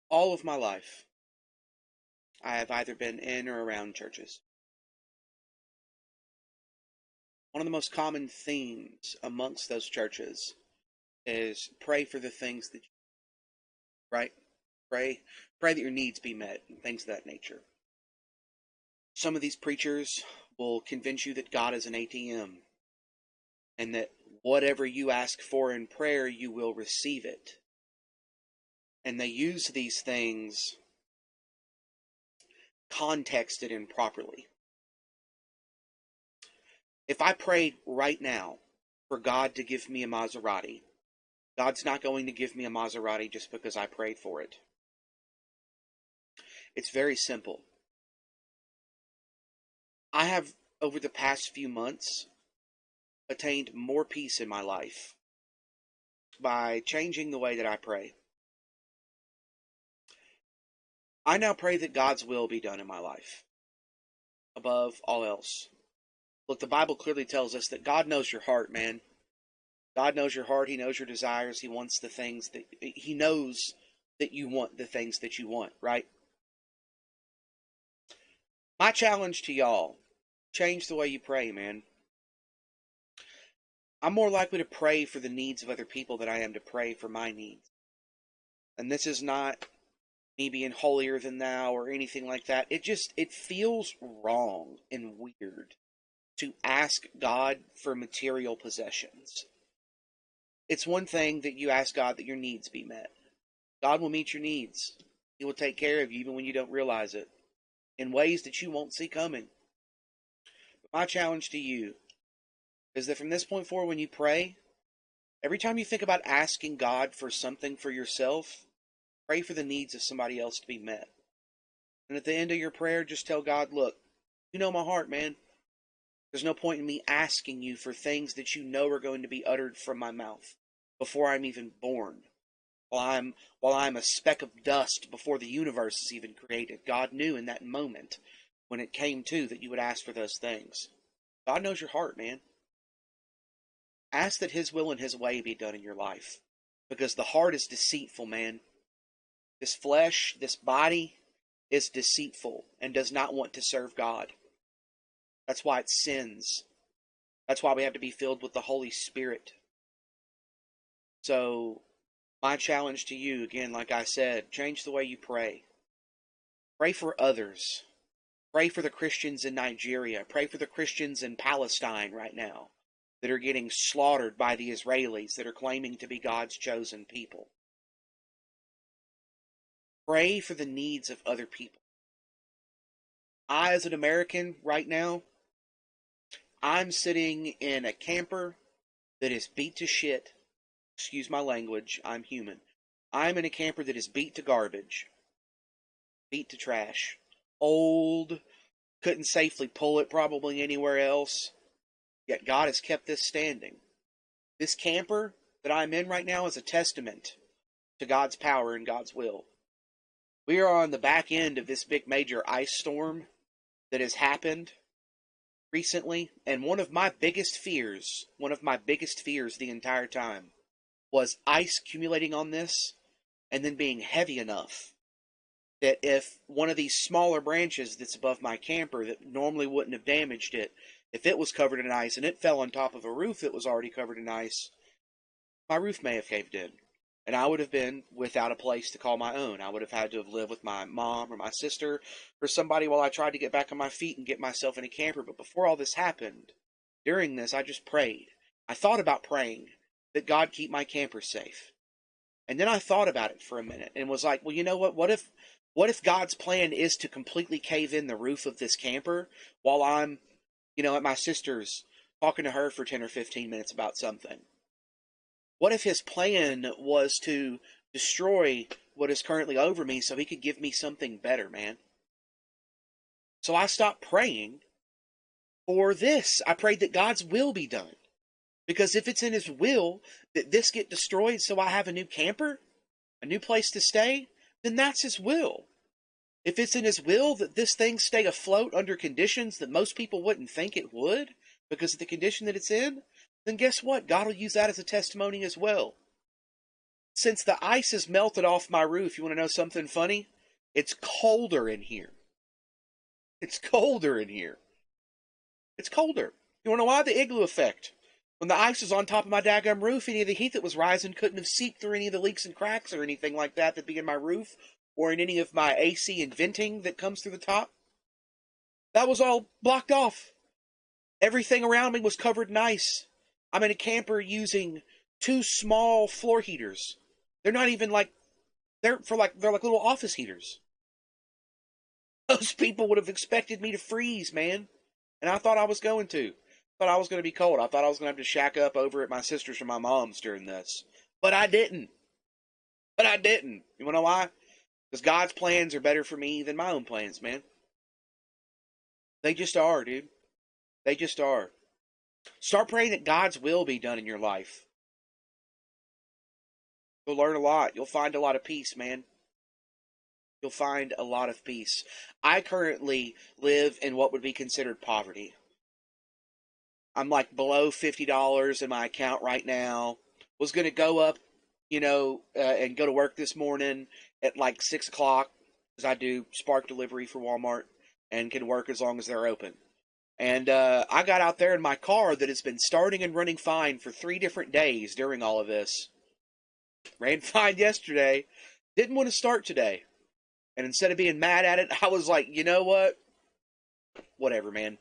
All of my life, I have either been in or around churches. One of the most common themes amongst those churches is pray for the things that, right? Pray that your needs be met and things of that nature. Some of these preachers will convince you that God is an ATM and that whatever you ask for in prayer, you will receive it. And they use these things contexted improperly. If I prayed right now for God to give me a Maserati, God's not going to give me a Maserati just because I prayed for it. It's very simple. I have, over the past few months, attained more peace in my life by changing the way that I pray. I now pray that God's will be done in my life, above all else. Look, the Bible clearly tells us that God knows your heart, man. God knows your heart. He knows your desires. He wants the things that... He knows that you want the things that you want, right? My challenge to y'all, change the way you pray, man. I'm more likely to pray for the needs of other people than I am to pray for my needs. And this is not me being holier than thou or anything like that. It feels wrong and weird to ask God for material possessions. It's one thing that you ask God that your needs be met. God will meet your needs. He will take care of you even when you don't realize it, in ways that you won't see coming. But my challenge to you is that from this point forward, when you pray, every time you think about asking God for something for yourself, pray for the needs of somebody else to be met. And at the end of your prayer, just tell God, look, you know my heart, man. There's no point in me asking you for things that you know are going to be uttered from my mouth before I'm even born. While I'm a speck of dust before the universe is even created. God knew in that moment when it came to that you would ask for those things. God knows your heart, man. Ask that His will and His way be done in your life. Because the heart is deceitful, man. This flesh, this body is deceitful and does not want to serve God. That's why it sins. That's why we have to be filled with the Holy Spirit. So, my challenge to you, again, like I said, change the way you pray. Pray for others. Pray for the Christians in Nigeria. Pray for the Christians in Palestine right now that are getting slaughtered by the Israelis that are claiming to be God's chosen people. Pray for the needs of other people. I, as an American right now, I'm sitting in a camper that is beat to shit. Excuse my language, I'm human. I'm in a camper that is beat to garbage. Beat to trash. Old. Couldn't safely pull it probably anywhere else. Yet God has kept this standing. This camper that I'm in right now is a testament to God's power and God's will. We are on the back end of this big major ice storm that has happened recently, and one of my biggest fears the entire time was ice accumulating on this and then being heavy enough that if one of these smaller branches that's above my camper that normally wouldn't have damaged it, if it was covered in ice and it fell on top of a roof that was already covered in ice, my roof may have caved in. And I would have been without a place to call my own. I would have had to have lived with my mom or my sister or somebody while I tried to get back on my feet and get myself in a camper. But before all this happened, during this, I just prayed. I thought about praying that God keep my camper safe. And then I thought about it for a minute and was like, well, you know what? What if God's plan is to completely cave in the roof of this camper while I'm, at my sister's talking to her for 10 or 15 minutes about something? What if His plan was to destroy what is currently over me so He could give me something better, man? So I stopped praying for this. I prayed that God's will be done. Because if it's in His will that this get destroyed so I have a new camper, a new place to stay, then that's His will. If it's in His will that this thing stay afloat under conditions that most people wouldn't think it would because of the condition that it's in, then guess what? God will use that as a testimony as well. since the ice has melted off my roof, you want to know something funny? It's colder in here. It's colder in here. It's colder. You want to know why? The igloo effect. When the ice was on top of my daggum roof, any of the heat that was rising couldn't have seeped through any of the leaks and cracks or anything like that that'd be in my roof or in any of my AC and venting that comes through the top. That was all blocked off. Everything around me was covered in ice. I'm in a camper using 2 small floor heaters. They're not even like they're like little office heaters. Those people would have expected me to freeze, man. And I thought I was going to. I thought I was going to be cold. I thought I was going to have to shack up over at my sister's or my mom's during this. But I didn't. You want to know why? Because God's plans are better for me than my own plans, man. They just are, dude. They just are. Start praying that God's will be done in your life. You'll learn a lot. You'll find a lot of peace, man. You'll find a lot of peace. I currently live in what would be considered poverty. I'm like below $50 in my account right now. Was going to go up, and go to work this morning at like 6 o'clock because I do Spark delivery for Walmart and can work as long as they're open. And I got out there in my car that has been starting and running fine for 3 different days during all of this. Ran fine yesterday. Didn't want to start today. And instead of being mad at it, I was like, you know what? Whatever, man.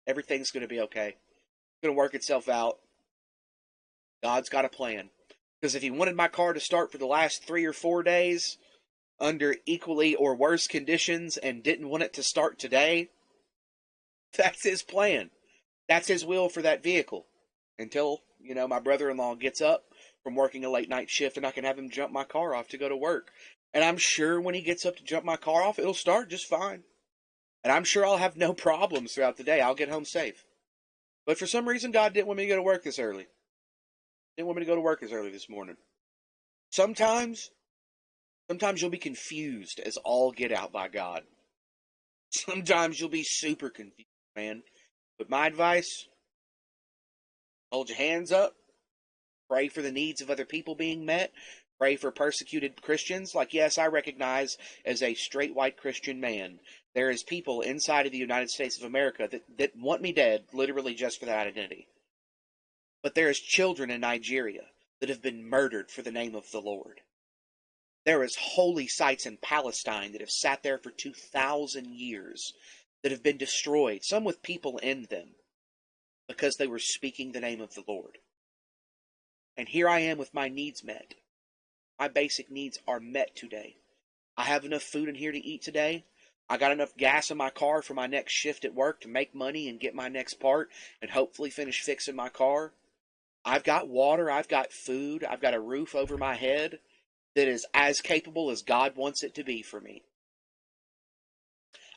Everything's going to be okay. It's going to work itself out. God's got a plan. Because if he wanted my car to start for the last 3 or 4 days under equally or worse conditions and didn't want it to start today, that's his plan. That's his will for that vehicle. Until, my brother-in-law gets up from working a late night shift and I can have him jump my car off to go to work. And I'm sure when he gets up to jump my car off, it'll start just fine. And I'm sure I'll have no problems throughout the day. I'll get home safe. But for some reason, God didn't want me to go to work this early. Didn't want me to go to work as early this morning. Sometimes you'll be confused as all get out by God. Sometimes you'll be super confused, man. But my advice, hold your hands up. Pray for the needs of other people being met. Pray for persecuted Christians. Like, yes, I recognize as a straight white Christian man, there is people inside of the United States of America that want me dead, literally just for that identity. But there is children in Nigeria that have been murdered for the name of the Lord. There is holy sites in Palestine that have sat there for 2,000 years that have been destroyed, some with people in them, because they were speaking the name of the Lord. And here I am with my needs met. My basic needs are met today. I have enough food in here to eat today. I got enough gas in my car for my next shift at work to make money and get my next part and hopefully finish fixing my car. I've got water. I've got food. I've got a roof over my head that is as capable as God wants it to be for me.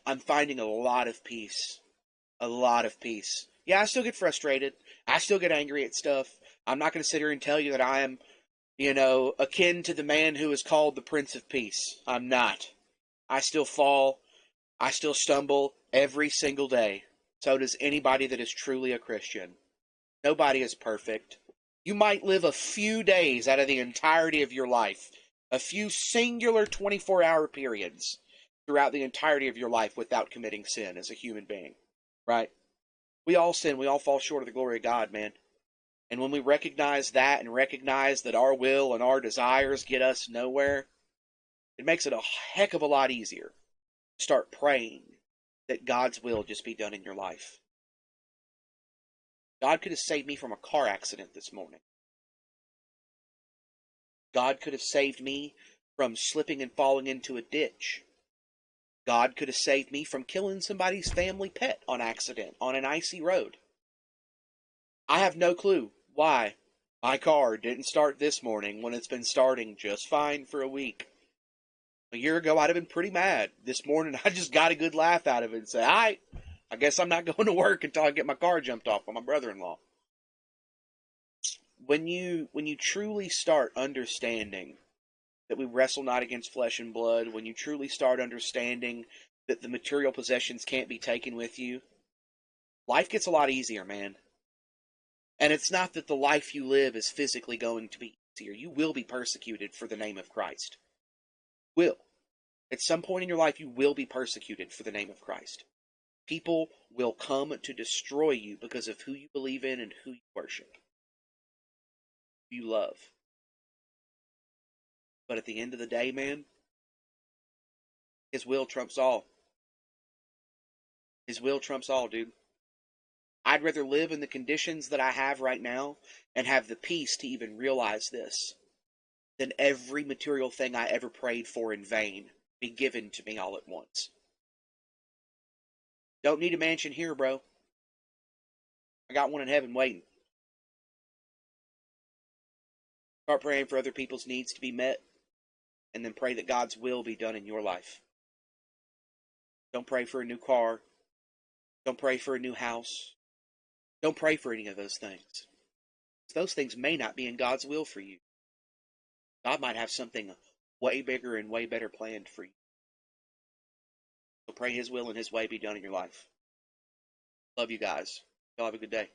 I'm finding a lot of peace. A lot of peace. Yeah, I still get frustrated. I still get angry at stuff. I'm not going to sit here and tell you that I am, akin to the man who is called the Prince of Peace. I'm not. I still fall. I still stumble every single day. So does anybody that is truly a Christian. Nobody is perfect. You might live a few days out of the entirety of your life. A few singular 24-hour periods throughout the entirety of your life without committing sin as a human being. Right? We all sin. We all fall short of the glory of God, man. And when we recognize that and recognize that our will and our desires get us nowhere, it makes it a heck of a lot easier to start praying that God's will just be done in your life. God could have saved me from a car accident this morning. God could have saved me from slipping and falling into a ditch. God could have saved me from killing somebody's family pet on accident on an icy road. I have no clue why my car didn't start this morning when it's been starting just fine for a week. A year ago, I'd have been pretty mad. This morning, I just got a good laugh out of it and say, all right, I guess I'm not going to work until I get my car jumped off by my brother-in-law. When you truly start understanding that we wrestle not against flesh and blood, when you truly start understanding that the material possessions can't be taken with you, life gets a lot easier, man. And it's not that the life you live is physically going to be here. You will be persecuted for the name of Christ. Will. At some point in your life, you will be persecuted for the name of Christ. People will come to destroy you because of who you believe in and who you worship, who you love. But at the end of the day, man, His will trumps all. His will trumps all, dude. I'd rather live in the conditions that I have right now and have the peace to even realize this than every material thing I ever prayed for in vain be given to me all at once. Don't need a mansion here, bro. I got one in heaven waiting. Start praying for other people's needs to be met, and then pray that God's will be done in your life. Don't pray for a new car. Don't pray for a new house. Don't pray for any of those things. Those things may not be in God's will for you. God might have something way bigger and way better planned for you. So pray His will and His way be done in your life. Love you guys. Y'all have a good day.